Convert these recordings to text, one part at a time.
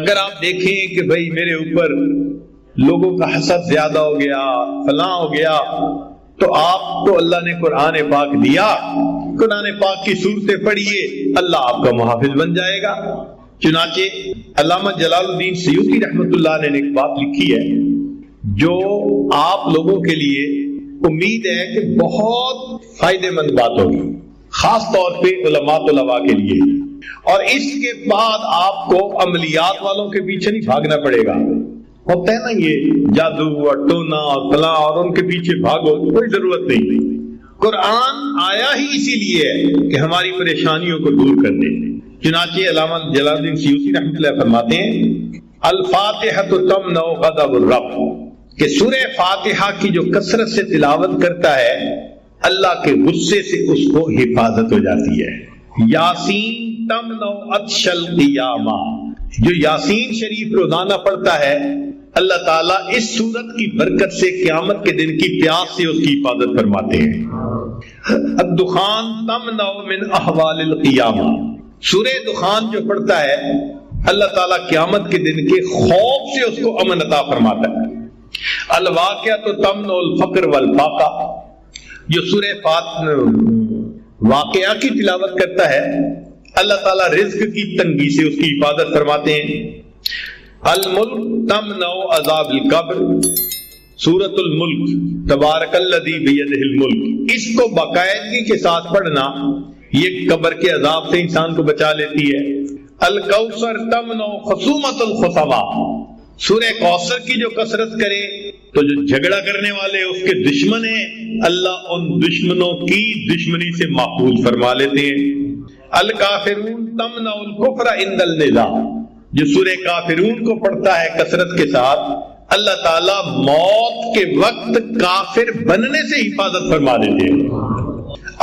اگر آپ دیکھیں کہ بھائی میرے اوپر لوگوں کا حسد زیادہ ہو گیا، فلاں ہو گیا، تو آپ کو اللہ نے قرآن پاک دیا، قرآن پاک کی صورتیں پڑھیے، اللہ آپ کا محافظ بن جائے گا۔ چنانچہ علامہ جلال الدین سیوطی رحمۃ اللہ نے ایک بات لکھی ہے جو آپ لوگوں کے لیے امید ہے کہ بہت فائدہ مند بات ہوگی، خاص طور پہ علماء طلباء کے لیے، اور اس کے بعد آپ کو عملیات والوں کے پیچھے نہیں بھاگنا پڑے گا۔ ہوتا ہے نا یہ جادو اور ٹونا اور فلاں اور ان کے پیچھے بھاگو، کوئی ضرورت نہیں۔ قرآن آیا ہی اسی لیے ہے کہ ہماری پریشانیوں کو دور کر دے۔ چنانچہ علامہ جلال الدین سیوطی رحمۃ اللہ فرماتے ہیں الفاتحہ تمنع غضب الرب، کہ سورہ فاتحہ کی جو کثرت سے تلاوت کرتا ہے اللہ کے غصے سے اس کو حفاظت ہو جاتی ہے۔ یاسین تمنع عطش القیامہ، جو یاسین شریف روزانہ پڑھتا ہے اللہ تعالیٰ اس سورت کی برکت سے قیامت کے دن کی پیاس سے اس کی حفاظت فرماتے ہیں۔ الدخان تمنع من احوال القیامہ، سورہ دخان جو پڑھتا ہے اللہ تعالیٰ قیامت کے دن کے خوف سے اس کو امن عطا فرماتا ہے۔ الواقعۃ تمنع الفقر والفاقہ، جو سورہ واقعہ کی تلاوت کرتا ہے اللہ تعالیٰ رزق کی تنگی سے اس کی حفاظت فرماتے ہیں۔ الملک تمنع عذاب القبر، سورۃ الملک تبارک الذی بیدہ الملک، اس کو باقاعدگی کے ساتھ پڑھنا یہ قبر کے عذاب سے انسان کو بچا لیتی ہے۔ الکوثر تمنع خصومۃ الخصما، سورہ کوثر کی جو کثرت کرے تو جو جھگڑا کرنے والے اس کے دشمن ہیں اللہ ان دشمنوں کی دشمنی سے محفوظ فرما لیتے ہیں۔ الکافرون تمنع الکفر عند النزاع، جو سورہ کافرون کو پڑھتا ہے کثرت کے ساتھ اللہ تعالیٰ موت کے وقت کافر بننے سے حفاظت فرما دیتے ہیں۔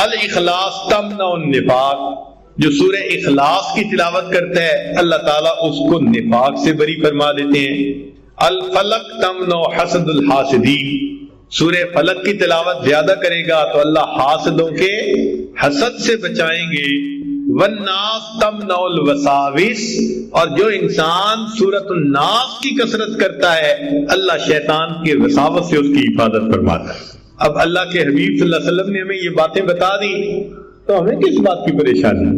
الاخلاص تمنع النفاق، جو سورہ اخلاص کی تلاوت کرتا ہے اللہ تعالیٰ اس کو نفاق سے بری فرما دیتے ہیں۔ الفلق تمنع حسد الحاسدین، سورہ فلق کی تلاوت زیادہ کرے گا تو اللہ حاسدوں کے حسد سے بچائیں گے۔ والناس تمنع الوساوس، اور جو انسان سورۃ الناس کی کثرت کرتا ہے اللہ شیطان کے وساوس سے اس کی حفاظت فرماتا ہے۔ اب اللہ کے حبیب صلی اللہ علیہ وسلم نے ہمیں یہ باتیں بتا دی تو ہمیں کس بات کی پریشانی؟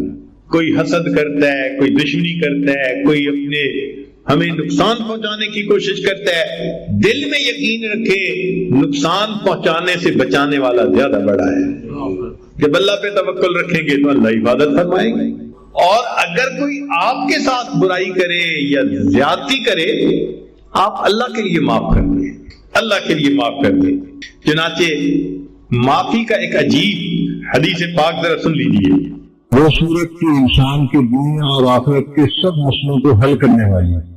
کوئی حسد کرتا ہے، کوئی دشمنی کرتا ہے، کوئی اپنے ہمیں نقصان پہنچانے کی کوشش کرتا ہے، دل میں یقین رکھے نقصان پہنچانے سے بچانے والا زیادہ بڑا ہے۔ جب اللہ پہ توکل رکھیں گے تو اللہ حفاظت فرمائیں گے، اور اگر کوئی آپ کے ساتھ برائی کرے یا زیادتی کرے آپ اللہ کے لیے معاف کر دیں، اللہ کے لیے معاف کر دیں۔ چنانچہ معافی کا ایک عجیب حدیث پاک ذرا سن لیجیے۔ وہ صورت کی انسان کے دنیا اور آخرت کے سب مسئلوں کو حل کرنے والی ہے۔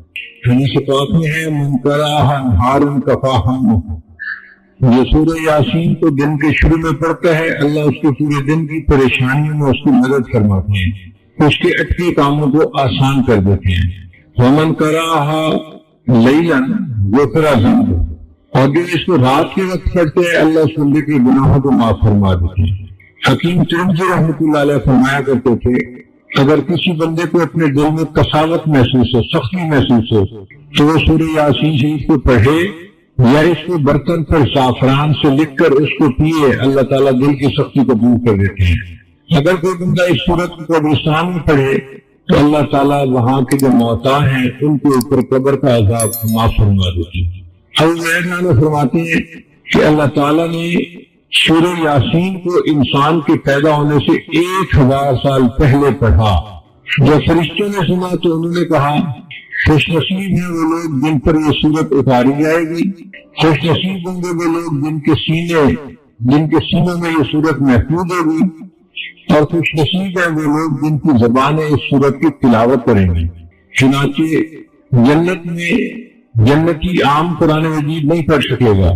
حدیث پاک میں ہے منکراہ انہارن کفاہم، جو سورہ یاسین کو دن کے شروع میں پڑھتا ہے اللہ اس کے پورے دن کی پریشانیوں میں اس کی مدد فرماتے ہیں، اس کے اٹکے کاموں کو آسان کر دیتے ہیں۔ ومن کراہ لیلاً غفر ذنبہ، اور جو اس کو رات کے وقت پڑھتے ہیں اللہ اس بندے کے گناہوں کو معاف فرما دیتے ہیں۔ حکیم ترمذی رحمۃ اللہ علیہ فرمایا کرتے تھے اگر کسی بندے کو اپنے دل میں کساوت محسوس ہو، سختی محسوس ہو، تو وہ سورہ یاسین شریف کو پڑھے یا اس کو برتن پر زعفران سے لکھ کر اس کو پیے، اللہ تعالیٰ دل کی سختی کو دور کر دیتے ہیں۔ اگر کوئی بندہ اس صورت کو قبرستان میں پڑھے تو اللہ تعالیٰ وہاں کے جو موتا ہیں ان کے اوپر قبر کا عذاب معاف فرما دیتے ہیں۔ ابو فرماتے ہیں کہ اللہ تعالیٰ نے سورہ یاسین کو انسان کے پیدا ہونے سے 1000 سال پہلے پڑھا۔ جب فرشتوں نے سنا تو انہوں نے کہا خوش نصیب ہیں وہ لوگ جن پر یہ صورت اتاری جائے گی، خوش نصیب ہوں گے وہ لوگ جن کے سینوں میں یہ صورت محفوظ ہوگی، اور خوش نصیب ہیں وہ لوگ جن کی زبانیں اس صورت کی تلاوت کریں گی۔ چنانچہ جنت میں جنتی عام قرآن مجید نہیں پڑھ سکے گا،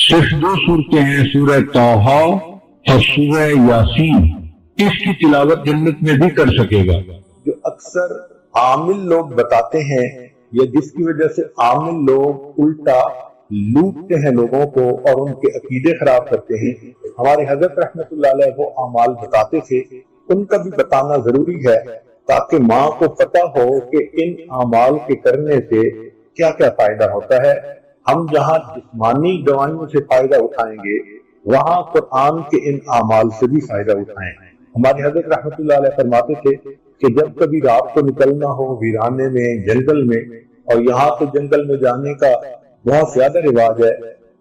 صرف 2 صورتیں ہیں، سورہ طٰہٰ اور سورہ یاسین، اس کی تلاوت جنت میں بھی کر سکے گا۔ جو اکثر عامل لوگ بتاتے ہیں یا جس کی وجہ سے عامل لوگ الٹا لوٹتے ہیں لوگوں کو اور ان کے عقیدے خراب کرتے ہیں، ہمارے حضرت رحمت اللہ علیہ وہ اعمال بتاتے تھے، ان کا بھی بتانا ضروری ہے تاکہ ماں کو پتہ ہو کہ ان اعمال کے کرنے سے کیا کیا فائدہ ہوتا ہے۔ ہم جہاں جسمانی دوائیوں سے فائدہ اٹھائیں گے وہاں قرآن کے ان اعمال سے بھی فائدہ اٹھائیں۔ ہمارے حضرت رحمۃ اللہ علیہ فرماتے تھے کہ جب کبھی رات کو نکلنا ہو ویرانے میں، جنگل میں، اور یہاں تو جنگل میں جانے کا بہت زیادہ رواج ہے،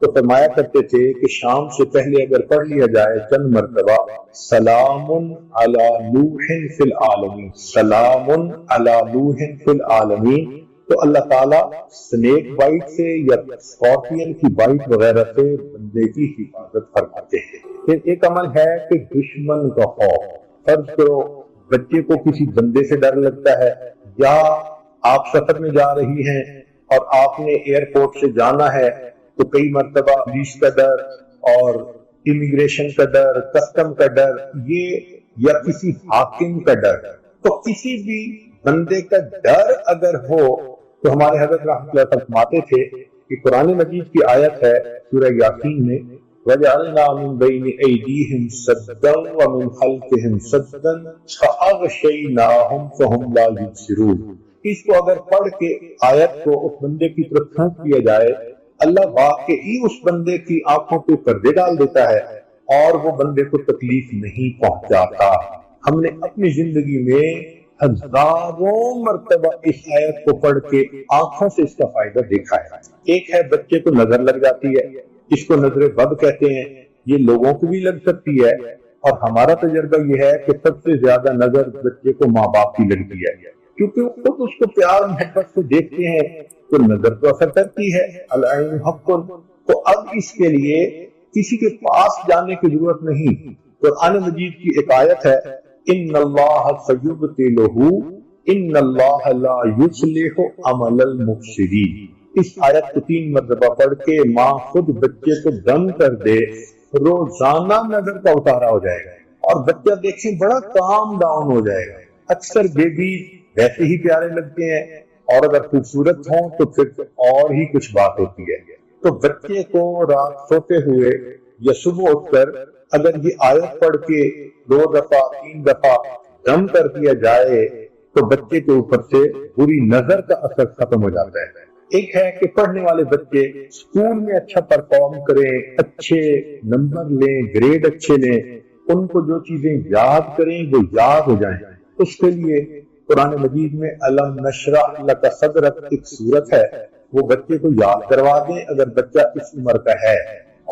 تو فرمایا کرتے تھے کہ شام سے پہلے اگر پڑھ لیا جائے چند مرتبہ سلام علی نوح فی العالمین، سلام علی نوح فی العالمین، تو اللہ تعالیٰ سنیک بائٹ سے یا اسکارپین کی بائٹ وغیرہ سے بندے کی حفاظت فرماتے ہیں۔ پھر ایک عمل ہے کہ دشمن کا خوف، فرض کرو بچے کو کسی بندے سے ڈر لگتا ہے، یا آپ سفر میں جا رہی ہیں اور آپ نے ایئرپورٹ سے جانا ہے تو کئی مرتبہ پولیس کا ڈر اور امیگریشن کا ڈر، کسٹم کا ڈر، یہ یا کسی حاکم کا ڈر، تو کسی بھی بندے کا ڈر اگر ہو تو ہمارے حضرت رحمۃ اللہ فرماتے تھے کہ قرآن مجید کی آیت ہے سورہ یاسین میں وَجَعَلْنَا مِن بَيْنِ أَيْدِيهِمْ سَدًّا وَمِنْ خَلْفِهِمْ سَدًّا فَأَغْشَيْنَاهُمْ فَهُمْ لَا يُبْصِرُونَ۔ اس کو اگر پڑھ کے آیت کو اس بندے کی طرف پھونک دیا جائے، اللہ واقعی اس بندے کی آنکھوں پہ پردے ڈال دیتا ہے اور وہ بندے کو تکلیف نہیں پہنچاتا۔ ہم نے اپنی زندگی میں ہزاروں مرتبہ اس آیت کو پڑھ کے آنکھوں سے اس کا فائدہ دیکھا ہے۔ ایک ہے بچے کو نظر لگ جاتی ہے، اس کو نظر بد کہتے ہیں، یہ لوگوں کو بھی لگ سکتی ہے، اور ہمارا تجربہ یہ ہے کہ سب سے زیادہ نظر بچے کو ماں باپ کی لگتی ہے، کیونکہ وہ خود اس کو پیار محبت سے دیکھتے ہیں تو نظر تو اثر کرتی ہے، العین حق۔ تو اب اس کے لیے کسی کے پاس جانے کی ضرورت نہیں۔ قرآن مجید کی ایک آیت ہے ان اللہ سیبطلہ ان اللہ لا یصلح عمل المفسدین۔ اس آیت کو 3 مرتبہ پڑھ کے ماں خود بچے کو دم کر دے، روزانہ نظر کا اتارا ہو جائے گا اور بچہ دیکھیں بڑا کام ڈاؤن ہو جائے گا۔ اکثر بیبی ویسے ہی پیارے لگتے ہیں اور اگر خوبصورت ہوں تو پھر اور ہی کچھ بات ہوتی ہے۔ تو بچے کو رات سوتے ہوئے یا صبح اٹھ کر اگر یہ آیت پڑھ کے 2 دفعہ 3 دفعہ دم کر دیا جائے تو بچے کے اوپر سے بری نظر کا اثر ختم ہو جاتا ہے۔ ایک ہے کہ پڑھنے والے بچے اسکول میں اچھا پرفارم کریں، اچھے نمبر لیں، گریڈ اچھے لیں، ان کو جو چیزیں یاد کریں وہ یاد ہو جائیں۔ اس کے لیے قرآن مجید میں الم نشرح لک صدرک ایک صورت ہے، وہ بچے کو یاد کروا دیں اگر بچہ اس عمر کا ہے،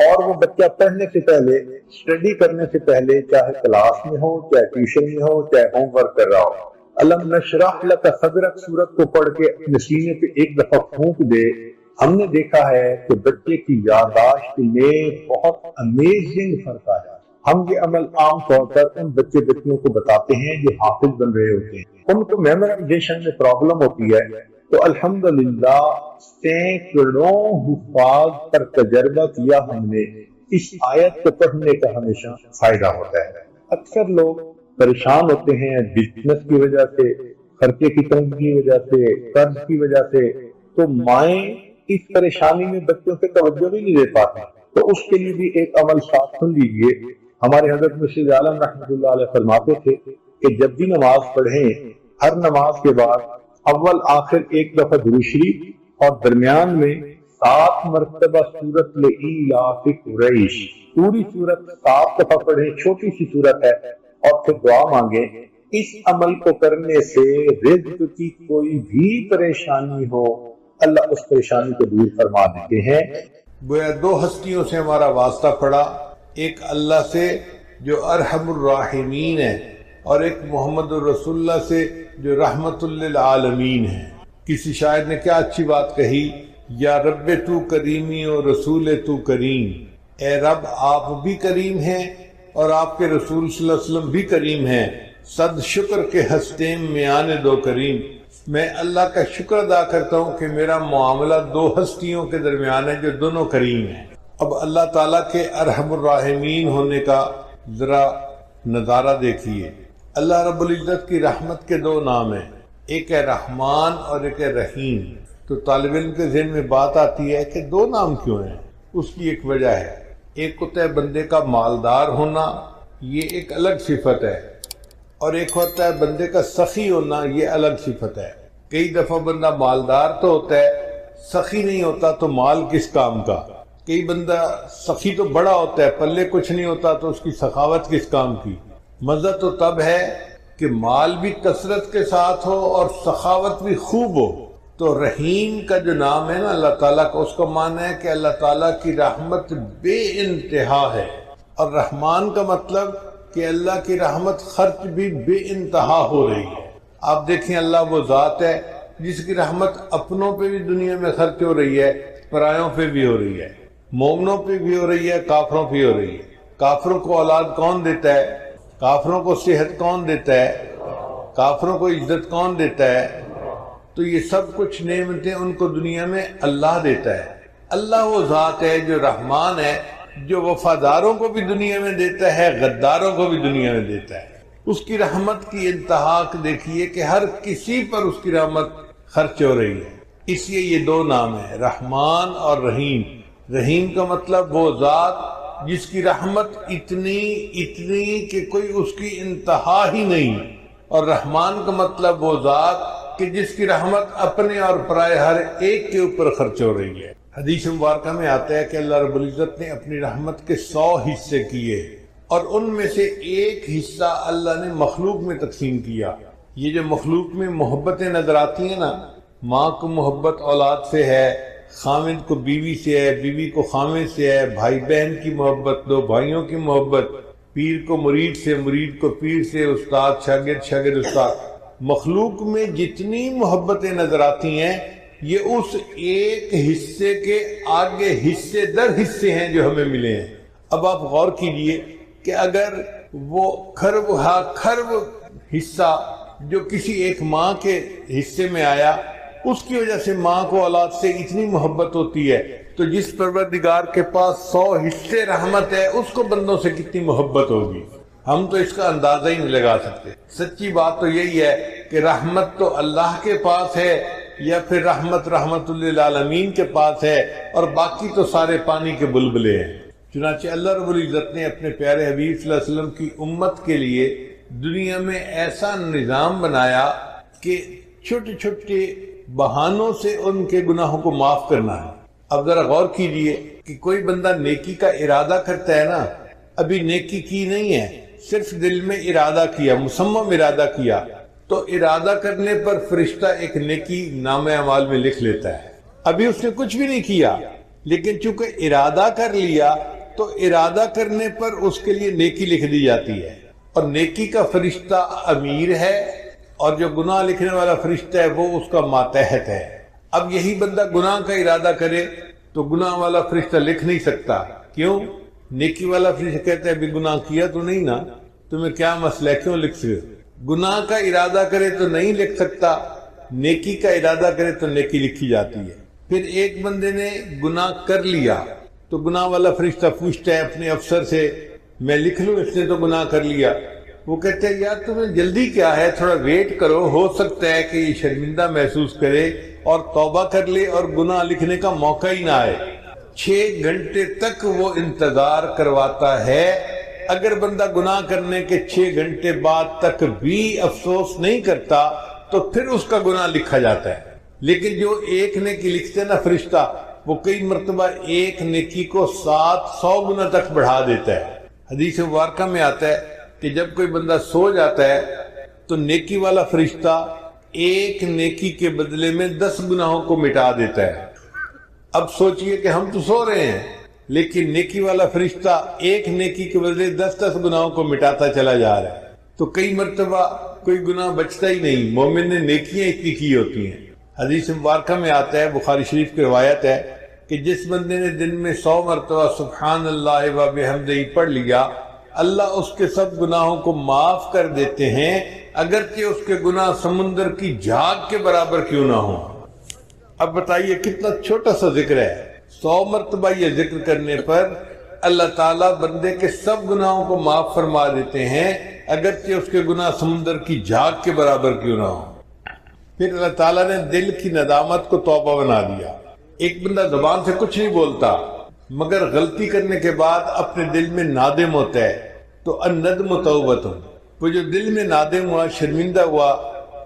اور وہ بچہ پڑھنے سے پہلے، اسٹڈی کرنے سے پہلے، چاہے کلاس میں ہو، چاہے ٹیوشن میں ہو، چاہے ہوم ورک کر رہا ہو، الم نشرح لک صدرک سورت کو پڑھ کے اپنے سینے پہ ایک دفعہ پھونک دے۔ ہم نے دیکھا ہے کہ بچے کی یادداشت میں بہت امیزنگ فرق آ جاتا ہے۔ ہم یہ عمل عام طور پر ان بچیوں کو بتاتے ہیں جو حافظ بن رہے ہوتے ہیں، ان کو میمورائزیشن میں پرابلم ہوتی ہے، تو الحمدللہ سینکڑوں حفاظ پر تجربہ کیا ہم نے، اس آیت کو پڑھنے کا ہمیشہ فائدہ ہوتا ہے۔ اکثر لوگ پریشان ہوتے ہیں بزنس کی وجہ سے، خرچے کی تنگی کی وجہ سے، قرض کی وجہ سے، تو مائیں اس پریشانی میں بچوں پہ توجہ بھی نہیں دے پاتی۔ تو اس کے لیے بھی ایک عمل ساتھ سن لیجیے۔ ہمارے حضرت مرشد عالم رحمۃ اللہ علیہ فرماتے تھے کہ جب بھی نماز پڑھیں، ہر نماز کے بعد اول آخر ایک دفعہ درود شریف اور درمیان میں 7 مرتبہ سورۃ لإیلاف قریش، پوری سورت 7 دفعہ پڑھیں، چھوٹی سی سورت ہے، اور پھر دعا مانگیں۔ اس عمل کو کرنے سے رزق کی کوئی بھی پریشانی ہو اللہ اس پریشانی کو دور فرما دیتے ہیں۔ گویا 2 ہستیوں سے ہمارا واسطہ پڑا، ایک اللہ سے جو ارحم الراحمین ہے، اور ایک محمد الرسول اللہ سے جو رحمت للعالمین ہے۔ کسی شاعر نے کیا اچھی بات کہی، یا رب تو کریمی و رسول تو کریم، اے رب آپ بھی کریم ہیں اور آپ کے رسول صلی اللہ علیہ وسلم بھی کریم ہیں، صد شکر کے ہستیم میں آنے دو کریم۔ میں اللہ کا شکر ادا کرتا ہوں کہ میرا معاملہ 2 ہستیوں کے درمیان ہے جو دونوں کریم ہیں۔ اب اللہ تعالیٰ کے ارحم الراحمین ہونے کا ذرا نظارہ دیکھیے۔ اللہ رب العزت کی رحمت کے 2 نام ہیں، ایک ہے رحمان اور ایک ہے رحیم۔ تو طالب علم کے ذہن میں بات آتی ہے کہ 2 نام کیوں ہیں؟ اس کی ایک وجہ ہے، ایک ہوتا ہے بندے کا مالدار ہونا، یہ ایک الگ صفت ہے، اور ایک ہوتا ہے بندے کا سخی ہونا، یہ الگ صفت ہے۔ کئی دفعہ بندہ مالدار تو ہوتا ہے، سخی نہیں ہوتا تو مال کس کام کا۔ کئی بندہ سخی تو بڑا ہوتا ہے، پلے کچھ نہیں ہوتا تو اس کی سخاوت کس کام کی۔ مزہ تو تب ہے کہ مال بھی کثرت کے ساتھ ہو اور سخاوت بھی خوب ہو۔ تو رحیم کا جو نام ہے نا اللہ تعالیٰ کا، اس کا معنی ہے کہ اللہ تعالیٰ کی رحمت بے انتہا ہے، اور رحمان کا مطلب کہ اللہ کی رحمت خرچ بھی بے انتہا ہو رہی ہے۔ آپ دیکھیں اللہ وہ ذات ہے جس کی رحمت اپنوں پہ بھی دنیا میں خرچ ہو رہی ہے، پرایوں پہ بھی ہو رہی ہے، مومنوں پہ بھی ہو رہی ہے، کافروں پہ ہو رہی ہے۔ کافروں کو اولاد کون دیتا ہے؟ کافروں کو صحت کون دیتا ہے؟ کافروں کو عزت کون دیتا ہے؟ تو یہ سب کچھ نعمتیں ان کو دنیا میں اللہ دیتا ہے۔ اللہ وہ ذات ہے جو رحمان ہے، جو وفاداروں کو بھی دنیا میں دیتا ہے، غداروں کو بھی دنیا میں دیتا ہے۔ اس کی رحمت کی انتہا دیکھیے کہ ہر کسی پر اس کی رحمت خرچ ہو رہی ہے۔ اس لیے یہ دو نام ہیں، رحمان اور رحیم۔ رحیم کا مطلب وہ ذات جس کی رحمت اتنی کہ کوئی اس کی انتہا ہی نہیں، اور رحمان کا مطلب وہ ذات کہ جس کی رحمت اپنے اور پرائے ہر ایک کے اوپر خرچ ہو رہی ہے۔ حدیث مبارکہ میں آتا ہے کہ اللہ رب العزت نے اپنی رحمت کے 100 حصے کیے، اور ان میں سے ایک حصہ اللہ نے مخلوق میں تقسیم کیا۔ یہ جو مخلوق میں محبتیں نظر آتی ہیں نا، ماں کو محبت اولاد سے ہے، خامد کو بیوی سے ہے، بیوی کو خامد سے ہے، بھائی بہن کی محبت، دو بھائیوں کی محبت، پیر کو مرید سے، مرید کو پیر سے، استاد شاگرد، شاگرد استاد۔ مخلوق میں جتنی محبتیں نظر آتی ہیں یہ اس ایک حصے کے آگے حصے در حصے ہیں جو ہمیں ملے ہیں۔ اب آپ غور کیجئے کہ اگر وہ کھرب حصہ جو کسی ایک ماں کے حصے میں آیا، اس کی وجہ سے ماں کو اولاد سے اتنی محبت ہوتی ہے، تو جس پروردگار کے پاس 100 حصے رحمت ہے اس کو بندوں سے کتنی محبت ہوگی، ہم تو اس کا اندازہ ہی نہیں لگا سکتے۔ سچی بات تو یہی ہے کہ رحمت تو اللہ کے پاس ہے، یا پھر رحمت للعالمین کے پاس ہے، اور باقی تو سارے پانی کے بلبلے ہیں۔ چنانچہ اللہ رب العزت نے اپنے پیارے حبیب صلی اللہ علیہ وسلم کی امت کے لیے دنیا میں ایسا نظام بنایا کہ چھوٹے چھوٹے بہانوں سے ان کے گناہوں کو معاف کرنا ہے۔ اب ذرا غور کیجئے کہ کوئی بندہ نیکی کا ارادہ کرتا ہے نا، ابھی نیکی کی نہیں ہے، صرف دل میں ارادہ کیا، مصمم ارادہ کیا، تو ارادہ کرنے پر فرشتہ ایک نیکی نامہ اعمال میں لکھ لیتا ہے۔ ابھی اس نے کچھ بھی نہیں کیا، لیکن چونکہ ارادہ کر لیا تو ارادہ کرنے پر اس کے لیے نیکی لکھ دی جاتی ہے، اور نیکی کا فرشتہ امیر ہے، اور جو گناہ لکھنے والا فرشتہ ہے وہ اس کا ماتحت ہے۔ اب یہی بندہ گناہ کا ارادہ کرے تو گناہ والا فرشتہ لکھ نہیں سکتا، کیوں؟ نیکی والا فرشتہ کہتا ہے ابھی گناہ کیا تو نہیں نا، تمہیں کیا مسئلہ ہے، کیوں لکھ سکتے؟ گناہ کا ارادہ کرے تو نہیں لکھ سکتا، نیکی کا ارادہ کرے تو نیکی لکھی جاتی ہے۔ پھر ایک بندے نے گناہ کر لیا تو گناہ والا فرشتہ پوچھتا ہے اپنے افسر سے، میں لکھ لوں، اس نے تو گناہ کر لیا؟ وہ کہتے ہیں یار تمہیں جلدی کیا ہے، تھوڑا ویٹ کرو، ہو سکتا ہے کہ یہ شرمندہ محسوس کرے اور توبہ کر لے اور گناہ لکھنے کا موقع ہی نہ آئے۔ 6 گھنٹے تک وہ انتظار کرواتا ہے۔ اگر بندہ گناہ کرنے کے 6 گھنٹے بعد تک بھی افسوس نہیں کرتا تو پھر اس کا گناہ لکھا جاتا ہے۔ لیکن جو ایک نیکی لکھتے نا فرشتہ، وہ کئی مرتبہ ایک نیکی کو 700 گنا تک بڑھا دیتا ہے۔ حدیث مبارکہ میں آتا ہے کہ جب کوئی بندہ سو جاتا ہے تو نیکی والا فرشتہ ایک نیکی کے بدلے میں 10 گناہوں کو مٹا دیتا ہے۔ اب سوچئے کہ ہم تو سو رہے ہیں، لیکن نیکی والا فرشتہ ایک نیکی کے بدلے 10 گناہوں کو مٹاتا چلا جا رہا ہے۔ تو کئی مرتبہ کوئی گناہ بچتا ہی نہیں، مومن نے نیکیاں اتنی کی ہوتی ہیں۔ حدیث مبارکہ میں آتا ہے، بخاری شریف کی روایت ہے کہ جس بندے نے دن میں 100 مرتبہ سبحان اللہ و بحمدہ پڑھ لیا، اللہ اس کے سب گناہوں کو معاف کر دیتے ہیں، اگرچہ اس کے گناہ سمندر کی جھاگ کے برابر کیوں نہ ہوں۔ اب بتائیے کتنا چھوٹا سا ذکر ہے، 100 مرتبہ یہ ذکر کرنے پر اللہ تعالیٰ بندے کے سب گناہوں کو معاف فرما دیتے ہیں، اگرچہ اس کے گناہ سمندر کی جھاگ کے برابر کیوں نہ ہوں۔ پھر اللہ تعالیٰ نے دل کی ندامت کو توبہ بنا دیا۔ ایک بندہ زبان سے کچھ نہیں بولتا، مگر غلطی کرنے کے بعد اپنے دل میں نادم ہوتا ہے، تو الندم توبۃ، وہ جو دل میں نادم ہوا، شرمندہ ہوا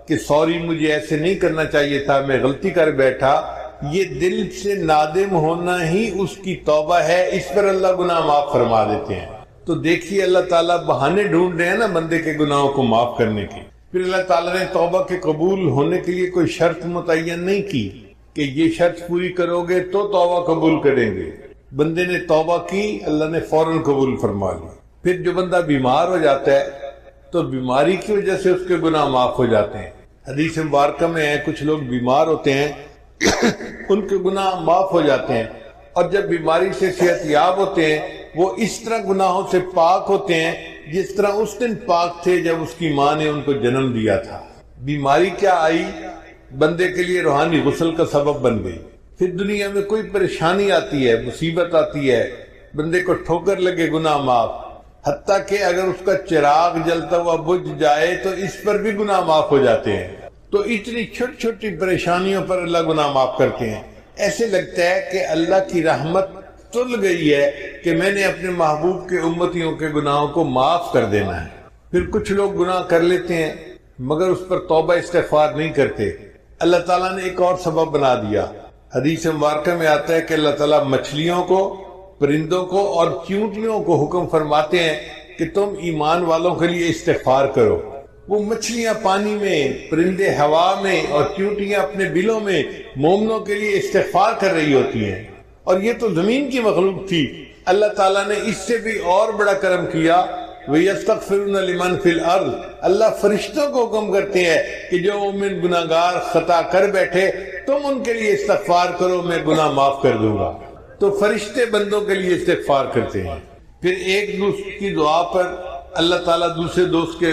کہ سوری مجھے ایسے نہیں کرنا چاہیے تھا، میں غلطی کر بیٹھا، یہ دل سے نادم ہونا ہی اس کی توبہ ہے، اس پر اللہ گناہ معاف فرما دیتے ہیں۔ تو دیکھیے اللہ تعالیٰ بہانے ڈھونڈ رہے ہیں نا بندے کے گناہوں کو معاف کرنے کے۔ پھر اللہ تعالیٰ نے توبہ کے قبول ہونے کے لیے کوئی شرط متعین نہیں کی کہ یہ شرط پوری کرو گے تو توبہ قبول کریں گے۔ بندے نے توبہ کی، اللہ نے فوراً قبول فرما لی۔ پھر جو بندہ بیمار ہو جاتا ہے تو بیماری کی وجہ سے اس کے گناہ معاف ہو جاتے ہیں۔ حدیث مبارکہ میں ہے کچھ لوگ بیمار ہوتے ہیں ان کے گناہ معاف ہو جاتے ہیں، اور جب بیماری سے صحت یاب ہوتے ہیں وہ اس طرح گناہوں سے پاک ہوتے ہیں جس طرح اس دن پاک تھے جب اس کی ماں نے ان کو جنم دیا تھا۔ بیماری کیا آئی؟ بندے کے لیے روحانی غسل کا سبب بن گئی۔ پھر دنیا میں کوئی پریشانی آتی ہے، مصیبت آتی ہے، بندے کو ٹھوکر لگے، گناہ معاف، حتیٰ کہ اگر اس کا چراغ جلتا ہوا بجھ جائے تو اس پر بھی گناہ معاف ہو جاتے ہیں۔ تو اتنی چھوٹی چھوٹی پریشانیوں پر اللہ گناہ معاف کرتے ہیں۔ ایسے لگتا ہے کہ اللہ کی رحمت تل گئی ہے کہ میں نے اپنے محبوب کے امتیوں کے گناہوں کو معاف کر دینا ہے۔ پھر کچھ لوگ گناہ کر لیتے ہیں مگر اس پر توبہ استغفار نہیں کرتے۔ اللہ تعالیٰ نے ایک اور سبب بنا دیا۔ حدیث مبارکہ میں آتا ہے کہ اللہ تعالیٰ مچھلیوں کو، پرندوں کو اور چیونٹیوں کو حکم فرماتے ہیں کہ تم ایمان والوں کے لیے استغفار کرو۔ وہ مچھلیاں پانی میں، پرندے ہوا میں اور چیونٹیاں اپنے بلوں میں مومنوں کے لیے استغفار کر رہی ہوتی ہیں، اور یہ تو زمین کی مخلوق تھی۔ اللہ تعالیٰ نے اس سے بھی اور بڑا کرم کیا، وَيَسْتَغْفِرُونَ لِمَنْ فِي الْأَرْضِ، اللہ فرشتوں کو حکم کرتے ہیں کہ جو مومن گناہگار خطا کر بیٹھے تم ان کے لیے استغفار کرو، میں گناہ معاف کر دوں گا۔ تو فرشتے بندوں کے لیے استغفار کرتے ہیں۔ پھر ایک دوسرے کی دعا پر اللہ تعالیٰ دوسرے دوست کے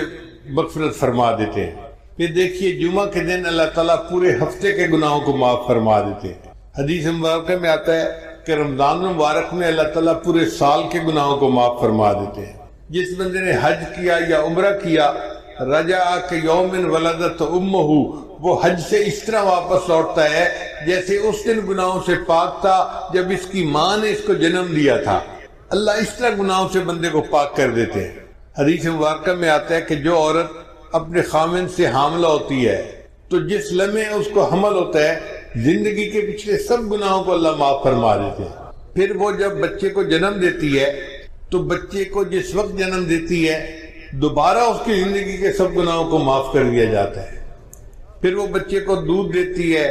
مغفرت فرما دیتے ہیں۔ پھر دیکھیے جمعہ کے دن اللہ تعالیٰ پورے ہفتے کے گناہوں کو معاف فرما دیتے ہیں۔ حدیث مبارکہ میں آتا ہے کہ رمضان مبارک میں اللہ تعالیٰ پورے سال کے گناہوں کو معاف فرما دیتے ہیں۔ جس بندے نے حج کیا یا عمرہ کیا، رجع کہ یوم ولدت امہ، وہ حج سے اس طرح واپس لوٹتا ہے جیسے اس دن گناہوں سے پاک تھا جب اس کی ماں نے اس کو جنم دیا تھا۔ اللہ اس طرح گناہوں سے بندے کو پاک کر دیتے ہیں۔ حدیث مبارکہ میں آتا ہے کہ جو عورت اپنے خامن سے حاملہ ہوتی ہے تو جس لمحے اس کو حمل ہوتا ہے زندگی کے پچھلے سب گناہوں کو اللہ معاف فرما دیتے ہیں۔ پھر وہ جب بچے کو جنم دیتی ہے تو بچے کو جس وقت جنم دیتی ہے دوبارہ اس کی زندگی کے سب گناہوں کو معاف کر دیا جاتا ہے۔ پھر وہ بچے کو دودھ دیتی ہے،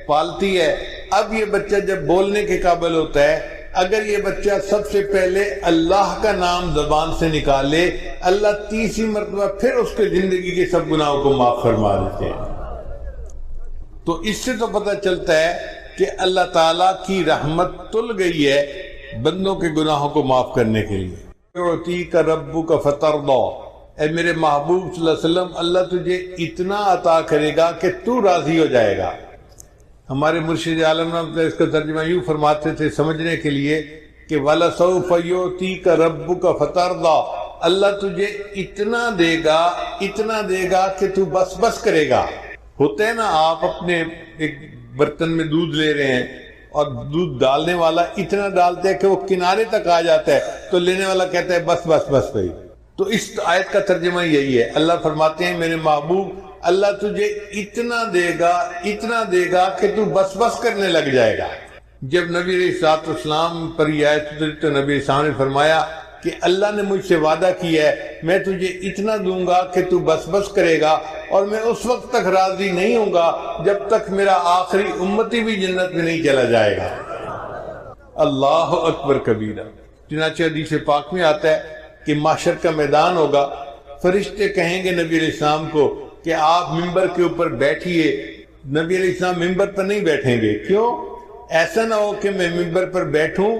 پالتی ہے۔ اب یہ بچہ جب بولنے کے قابل ہوتا ہے، اگر یہ بچہ سب سے پہلے اللہ کا نام زبان سے نکالے، اللہ تیسری مرتبہ پھر اس کے زندگی کے سب گناہوں کو معاف فرما دیتے ہیں۔ تو اس سے تو پتہ چلتا ہے کہ اللہ تعالیٰ کی رحمت تل گئی ہے بندوں کے گناہوں کو معاف کرنے کے لیے۔ یعطیک ربک فترضی، اے میرے محبوب صلی اللہ علیہ وسلم، اللہ تجھے اتنا عطا کرے گا کہ تو راضی ہو جائے گا۔ ہمارے مرشد عالم اس کا ترجمہ یوں فرماتے تھے سمجھنے کے لیے کہ وَلَسَوْفَ يُعْتِيكَ رَبُّكَ فَتَرْضَى، اللہ تجھے اتنا دے گا کہ تو بس بس کرے گا۔ ہوتا ہے نا، آپ اپنے ایک برتن میں دودھ لے رہے ہیں اور دودھ ڈالنے والا اتنا ڈالتا ہے کہ وہ کنارے تک آ جاتا ہے تو لینے والا کہتا ہے بس بس بس بھائی۔ تو اس آیت کا ترجمہ یہی ہے، اللہ فرماتے ہیں میرے محبوب اللہ تجھے اتنا دے گا کہ تو بس بس کرنے لگ جائے گا۔ جب نبی علیہ السلام پر یہ آیت اتری تو نبی السلام نے فرمایا کہ اللہ نے مجھ سے وعدہ کیا ہے میں تجھے اتنا دوں گا کہ تو بس بس کرے گا، اور میں اس وقت تک راضی نہیں ہوں گا جب تک میرا آخری امتی بھی جنت میں نہیں چلا جائے گا۔ اللہ اکبر کبیرہ۔ چنانچہ حدیث پاک میں آتا ہے کہ محشر کا میدان ہوگا، فرشتے کہیں گے نبی علیہ السلام کو کہ آپ ممبر کے اوپر بیٹھیے۔ نبی علیہ السلام ممبر پر نہیں بیٹھیں گے۔ کیوں؟ ایسا نہ ہو کہ میں ممبر پر بیٹھوں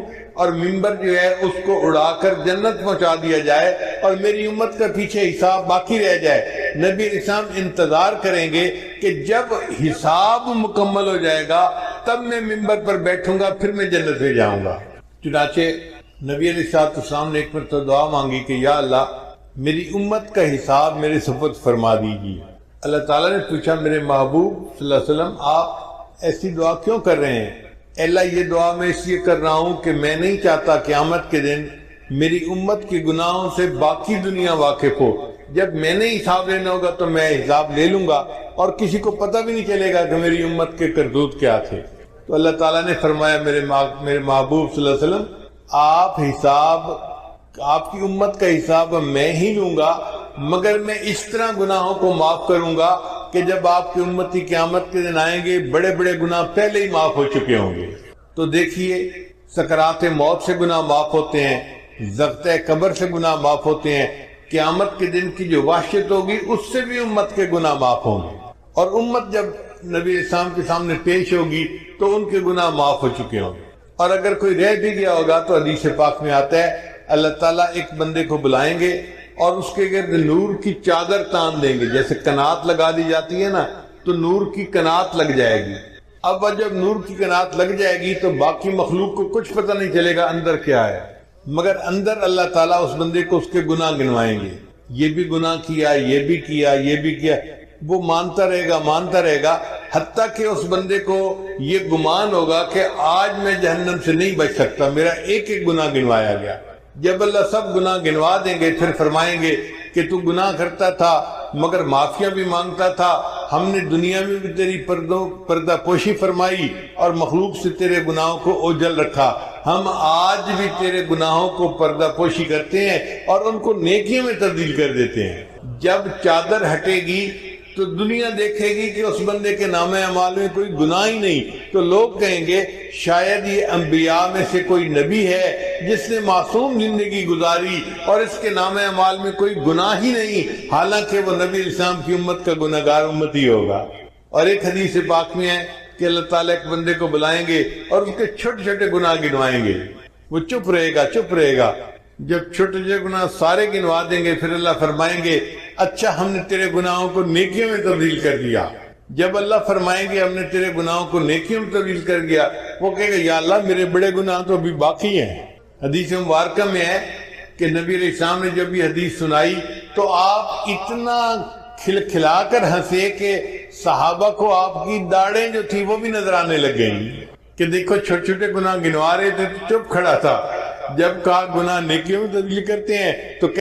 اور ممبر جو ہے اس کو اڑا کر جنت پہنچا دیا جائے اور میری امت کا پیچھے حساب باقی رہ جائے۔ نبی علیہ السلام انتظار کریں گے کہ جب حساب مکمل ہو جائے گا تب میں ممبر پر بیٹھوں گا، پھر میں جنت میں جاؤں گا۔ چنانچہ نبی علیہ السلام نے ایک مرتبہ دعا مانگی کہ یا اللہ میری امت کا حساب میرے سپرد فرما دیجیے۔ اللہ تعالیٰ نے پوچھا میرے محبوب صلی اللہ علیہ وسلم آپ ایسی دعا کیوں کر رہے ہیں؟ اللہ یہ دعا میں اس لیے کر رہا ہوں کہ میں نہیں چاہتا قیامت کے دن میری امت کے گناہوں سے باقی دنیا واقف ہو، جب میں نے حساب لینا ہوگا تو میں حساب لے لوں گا اور کسی کو پتہ بھی نہیں چلے گا کہ میری امت کے کرتوت کیا تھے۔ تو اللہ تعالیٰ نے فرمایا میرے محبوب صلی اللہ علیہ وسلم آپ کی امت کا حساب میں ہی لوں گا، مگر میں اس طرح گناہوں کو معاف کروں گا کہ جب آپ کی امتی قیامت کے دن آئیں گے بڑے بڑے گناہ پہلے ہی معاف ہو چکے ہوں گے۔ تو دیکھیے سکرات موت سے گناہ معاف ہوتے ہیں، ضغطۂ قبر سے گناہ معاف ہوتے ہیں، قیامت کے دن کی جو وحشت ہوگی اس سے بھی امت کے گناہ معاف ہوں گے، اور امت جب نبی اسلام کے سامنے پیش ہوگی تو ان کے گناہ معاف ہو چکے ہوں گے۔ اور اگر کوئی رہ بھی گیا ہوگا تو حدیث پاک میں آتا ہے اللہ تعالیٰ ایک بندے کو بلائیں گے اور اس کے گرد نور کی چادر تان دیں گے، جیسے کنات لگا دی جاتی ہے نا، تو نور کی کنات لگ جائے گی۔ اب جب نور کی کنات لگ جائے گی تو باقی مخلوق کو کچھ پتہ نہیں چلے گا اندر کیا ہے، مگر اندر اللہ تعالیٰ اس بندے کو اس کے گناہ گنوائیں گے، یہ بھی گناہ کیا، یہ بھی کیا، یہ بھی کیا، وہ مانتا رہے گا حتیٰ کہ اس بندے کو یہ گمان ہوگا کہ آج میں جہنم سے نہیں بچ سکتا، میرا ایک ایک گناہ گنوایا گیا۔ جب اللہ سب گناہ گنوا دیں گے پھر فرمائیں گے کہ تو گناہ کرتا تھا مگر معافیاں بھی مانگتا تھا، ہم نے دنیا میں بھی تیری پردہ پوشی فرمائی اور مخلوق سے تیرے گناہوں کو اوجھل رکھا، ہم آج بھی تیرے گناہوں کو پردہ پوشی کرتے ہیں اور ان کو نیکیوں میں تبدیل کر دیتے ہیں۔ جب چادر ہٹے گی تو دنیا دیکھے گی کہ اس بندے کے نام اعمال میں کوئی گناہ ہی نہیں، تو لوگ کہیں گے شاید یہ انبیاء میں سے کوئی نبی ہے جس نے معصوم زندگی گزاری اور اس کے نام اعمال میں کوئی گناہ ہی نہیں، حالانکہ وہ نبی اسلام کی امت کا گناہگار امتی ہوگا۔ اور ایک حدیث پاک میں ہے کہ اللہ تعالیٰ ایک بندے کو بلائیں گے اور اس کے چھوٹے چھوٹے گناہ گنوائیں گے، وہ چپ رہے گا۔ جب چھوٹے چھوٹے گناہ سارے گنوا دیں گے پھر اللہ فرمائیں گے اچھا ہم نے تیرے گناہوں کو نیکیوں میں تبدیل کر دیا۔ جب اللہ فرمائیں گے ہم نے تیرے گناہوں کو نیکیوں میں تبدیل کر دیا، وہ کہے گا یا اللہ میرے بڑے گناہ تو ابھی باقی ہیں۔ حدیث مبارکہ میں ہے کہ نبی علیہ السلام نے جب یہ حدیث سنائی تو آپ اتنا کھلا کر ہنسے کہ صحابہ کو آپ کی داڑیں جو تھی وہ بھی نظر آنے لگ گئیں کہ دیکھو چھوٹے چھوٹے گناہ گنوا رہے تھے تو چپ کھڑا تھا، جب کہا گناہ نیکیوں میں تبدیل کرتے ہیں تو